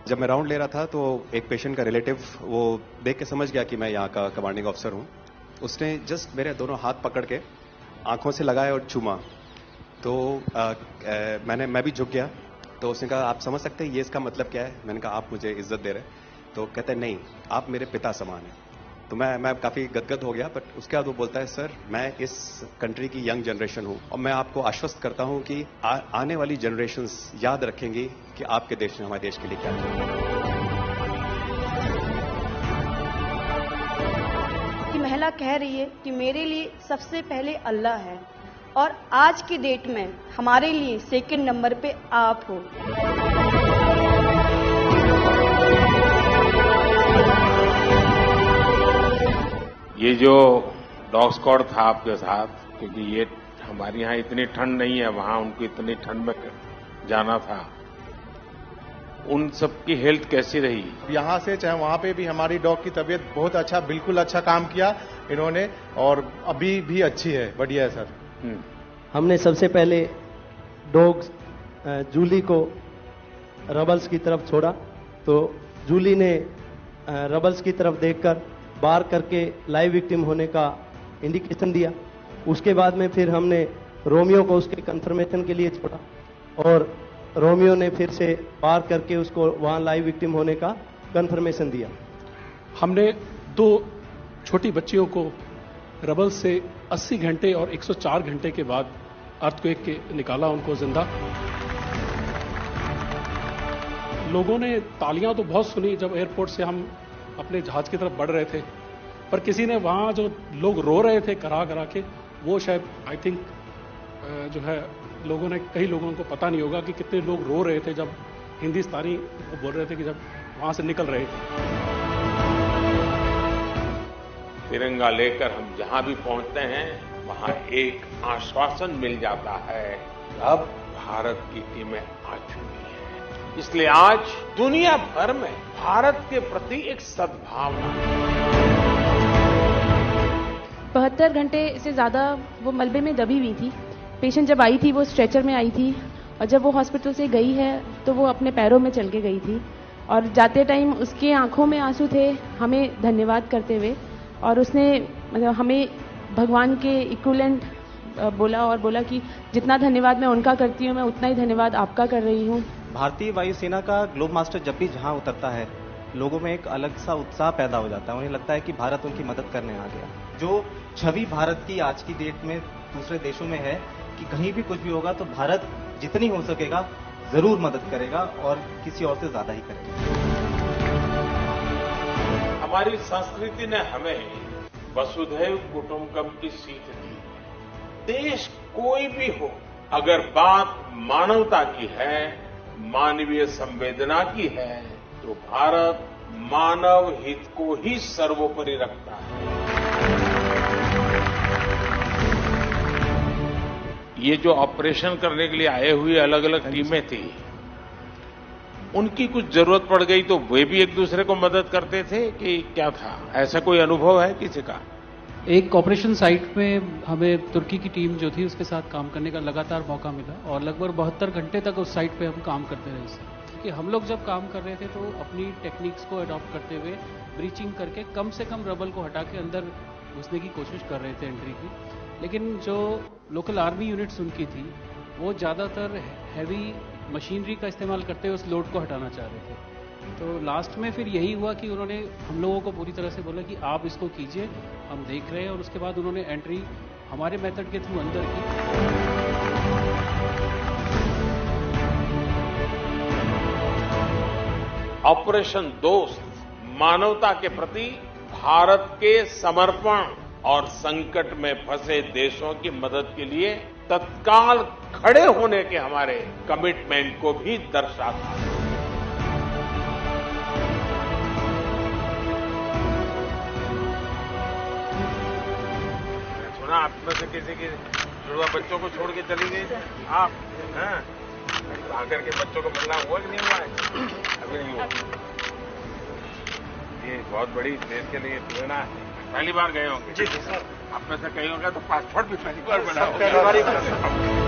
जब मैं राउंड ले रहा था तो एक पेशेंट का रिलेटिव वो देख के समझ गया कि मैं यहाँ का कमांडिंग ऑफिसर हूँ। उसने जस्ट मेरे दोनों हाथ पकड़ के आंखों से लगाए और चूमा। तो मैं भी झुक गया। तो उसने कहा आप समझ सकते हैं ये इसका मतलब क्या है? मैंने कहा आप मुझे इज्जत दे रहे हैं। तो कहते हैं नहीं, आप मेरे पिता समान हैं। तो मैं काफी गदगद हो गया। बट उसके बाद वो बोलता है सर मैं इस कंट्री की यंग जनरेशन हूं और मैं आपको आश्वस्त करता हूं कि आने वाली जनरेशंस याद रखेंगी कि आपके देश ने हमारे देश के लिए क्या किया। कि महिला कह रही है कि मेरे लिए सबसे पहले अल्लाह है और आज की डेट में हमारे लिए सेकंड नंबर पे आप हो। ये जो डॉग स्क्वाड था आपके साथ, क्योंकि ये हमारे यहाँ इतनी ठंड नहीं है, वहां उनको इतनी ठंड में जाना था, उन सबकी हेल्थ कैसी रही? यहाँ से चाहे वहाँ पे भी हमारी डॉग की तबीयत बहुत अच्छा, बिल्कुल अच्छा काम किया इन्होंने और अभी भी अच्छी है, बढ़िया है सर। हमने सबसे पहले डॉग जूली को रबल्स की तरफ छोड़ा तो जूली ने रबल्स की तरफ देखकर बार करके लाइव विक्टिम होने का इंडिकेशन दिया। उसके बाद में फिर हमने रोमियो को उसके कंफर्मेशन के लिए छोड़ा और रोमियो ने फिर से बार करके उसको वहां लाइव विक्टिम होने का कंफर्मेशन दिया। हमने 2 छोटी बच्चियों को रबल से 80 घंटे और 104 घंटे के बाद अर्थक्वेक के निकाला उनको जिंदा। लोगों ने तालियां तो बहुत सुनी जब एयरपोर्ट से हम अपने जहाज की तरफ बढ़ रहे थे, पर किसी ने वहां जो लोग रो रहे थे करा करा के, वो शायद आई थिंक जो है लोगों ने, कई लोगों को पता नहीं होगा कि कितने लोग रो रहे थे जब हिंदुस्तानी बोल रहे थे कि जब वहां से निकल रहे थे। तिरंगा लेकर हम जहां भी पहुंचते हैं वहां एक आश्वासन मिल जाता है, अब भारत की टीमें आ चुकी हैं। इसलिए आज दुनिया भर में भारत के प्रति एक सद्भावना। 72 घंटे से ज्यादा वो मलबे में दबी हुई थी। पेशेंट जब आई थी वो स्ट्रेचर में आई थी और जब वो हॉस्पिटल से गई है तो वो अपने पैरों में चल के गई थी और जाते टाइम उसके आंखों में आंसू थे हमें धन्यवाद करते हुए, और उसने मतलब हमें भगवान के इक्विवेलेंट बोला और बोला कि जितना धन्यवाद मैं उनका करती हूँ मैं उतना ही धन्यवाद आपका कर रही हूँ। भारतीय वायुसेना का ग्लोब मास्टर जब भी जहां उतरता है लोगों में एक अलग सा उत्साह पैदा हो जाता है। उन्हें लगता है कि भारत उनकी मदद करने आ गया। जो छवि भारत की आज की डेट में दूसरे देशों में है कि कहीं भी कुछ भी होगा तो भारत जितनी हो सकेगा जरूर मदद करेगा और किसी और से ज्यादा ही करेगा। हमारी संस्कृति ने हमें वसुधैव कुटुंबकम की सीख दी। देश कोई भी हो, अगर बात मानवता की है, मानवीय संवेदना की है, तो भारत मानव हित को ही सर्वोपरि रखता है। ये जो ऑपरेशन करने के लिए आए हुए अलग अलग टीमें थी, उनकी कुछ जरूरत पड़ गई तो वे भी एक दूसरे को मदद करते थे कि क्या था? ऐसा कोई अनुभव है किसी का? एक ऑपरेशन साइट में हमें तुर्की की टीम जो थी उसके साथ काम करने का लगातार मौका मिला और लगभग 72 घंटे तक उस साइट पे हम काम करते रहे। कि हम लोग जब काम कर रहे थे तो अपनी टेक्निक्स को अडॉप्ट करते हुए ब्रीचिंग करके कम से कम रबल को हटा के अंदर घुसने की कोशिश कर रहे थे एंट्री की। लेकिन जो लोकल आर्मी यूनिट्स उनकी थी वो ज़्यादातर हैवी मशीनरी का इस्तेमाल करते हुए उस लोड को हटाना चाह रहे थे। तो लास्ट में फिर यही हुआ कि उन्होंने हम लोगों को पूरी तरह से बोला कि आप इसको कीजिए, हम देख रहे हैं, और उसके बाद उन्होंने एंट्री हमारे मेथड के थ्रू अंदर की। ऑपरेशन दोस्त मानवता के प्रति भारत के समर्पण और संकट में फंसे देशों की मदद के लिए तत्काल खड़े होने के हमारे कमिटमेंट को भी दर्शाता है। सुना आप में से किसी की जुड़वा बच्चों को छोड़ के चली गई थी आप, हैं? आकर के बच्चों को मिलना हुआ कि नहीं हुआ है? अभी नहीं हुआ। ये बहुत बड़ी देश के लिए प्रेरणा है। पहली बार गए होंगे? जी सर। आप में से कई होंगे तो पासपोर्ट भी पहली बार बनाओ।